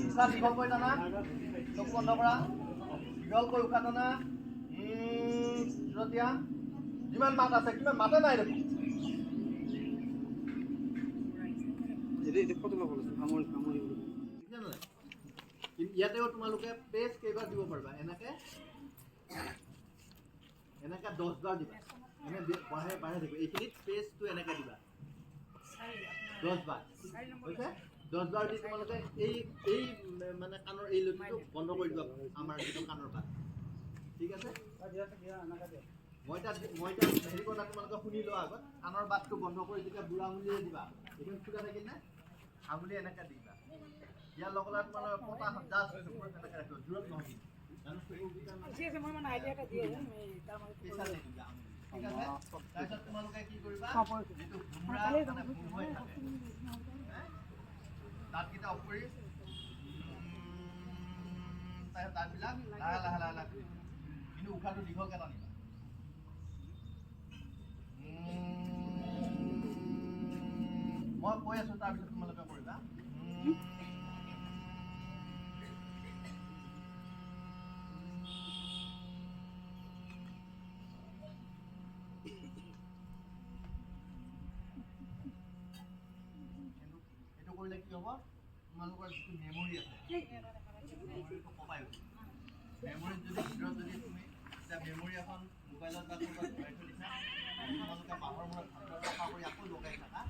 উশাহ দীঘলকৈ টানা, চকু বন্ধ কৰা, দীঘলকৈ উশাহ টানা, দিয়া। যিমান মাত আছে কিমান মাতে নাই দেখোন। ইয়াতেও তোমালোকে পেজ কেইবাৰ দিব পাৰিবা, এনেকে 10 বাৰ দিবা, এনে বাঢ়ে থাকিব। এইখিনিত পেজটো এনেকে দিবা 10 বাৰ, হৈছে 10 বাৰ দি তোমালোকে এই মানে কাণৰ এই লতিটো বন্ধ কৰি দিবা, আমাৰ যিটো কাণৰ পাত, ঠিক আছে। মই এতিয়া হেৰি কথা তোমালোকে শুনি লোৱা আগত, কাণৰ বাটটো বন্ধ কৰি যেতিয়া বুঢ়া আঙুলিৰে দিবা, এইখিনি ফুটা থাকিল নে, আঙুলি এনেকে দিবা, ইয়াৰ লগে লগে তোমালোকে পতা জাষ্ট এনেকে ৰাখিব, দূৰত নহয় ঠিক আছে। তাৰপিছত তোমালোকে কি কৰিবা, যিটো ঘুমৰা মানে ফুল হৈ থাকে দাঁতকেইটা অফ কৰি দাঁতবিলাক লাহে লাহে লাহে লাহে, কিন্তু উশাহটো দীঘলকে টানিবা। মই কৈ আছো, তাৰপিছত তোমালোকে কৰিবা। এইটো কৰিলে কি হ'ব, তোমালোকৰ যিটো মেমৰি আছে মেমৰিটো কমাই উঠিব। মেমৰিত যদি ভিতৰত যদি তুমি এতিয়া মেমৰি এখন মোবাইলত বা ক'ৰবাত ভৰাই থৈ দিছা, তোমালোকে মাহৰ মূৰত চাফা কৰি আকৌ লগাই থাকা,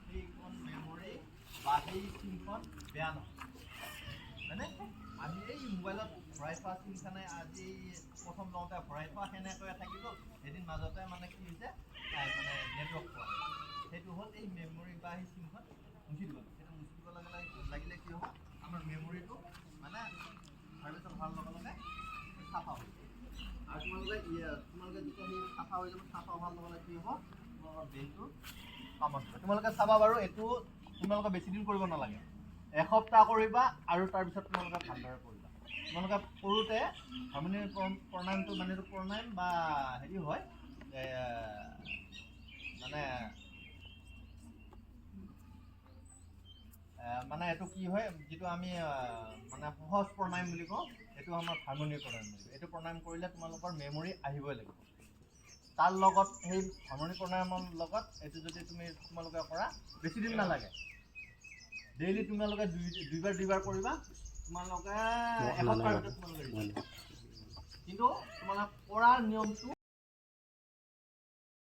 সেইখন মেমৰি বা সেই চিমখন বেয়া নহয়, হয়নে? আমি এই মোবাইলত ভৰাই থোৱা চিমখনে আজি প্ৰথম লওঁতে ভৰাই থোৱা সেনেকৈ থাকিব, এদিন মাজতে মানে কি হৈছে মানে নেটৱৰ্ক পোৱা, সেইটো হ'ল এই মেমৰি বা সেই চিমখন মুচি দিব লাগে। সেইটো মুচি দিব লাগিলে কি হ'ব, আমাৰ মেমৰিটো মানে চাৰ্ভিচত হোৱাৰ লগে লগে চাফা হৈ যাব। আৰু তোমালোকে যেতিয়া সেই চাফা হৈ যাব, চাফা হোৱাৰ লগে লগে কি হ'ব, তোমালোকৰ ব্ৰেইনটো কামত দিব। তোমালোকে চাবা বাৰু, এইটো তোমালোকে বেছি দিন কৰিব নালাগে, এসপ্তাহ কৰিবা আৰু তাৰপিছত তোমালোকে ভালদৰে কৰিবা। তোমালোকে কৰোঁতে হাৰমনিয়াম প্ৰণায়ামটো মানে এইটো প্ৰণায়াম বা হেৰি হয়, মানে এইটো কি হয়, যিটো আমি মানে সহজ প্ৰণায়াম বুলি কওঁ, এইটো আমাৰ হাৰমনিয়াম প্ৰণায়াম বুলি কওঁ। এইটো প্ৰণায়াম কৰিলে তোমালোকৰ মেমৰি আহিবই লাগিব। তাৰ লগত সেই হাৰমনিয়াম প্ৰণায়ামৰ লগত এইটো যদি তোমালোকে কৰা, বেছি দিন নালাগে, ডেইলি তোমালোকে দুইবাৰ কৰিবা, তোমালোকে এসপ্তাহৰ ভিতৰত তোমালোকে। কিন্তু তোমালোকে কৰাৰ নিয়মটো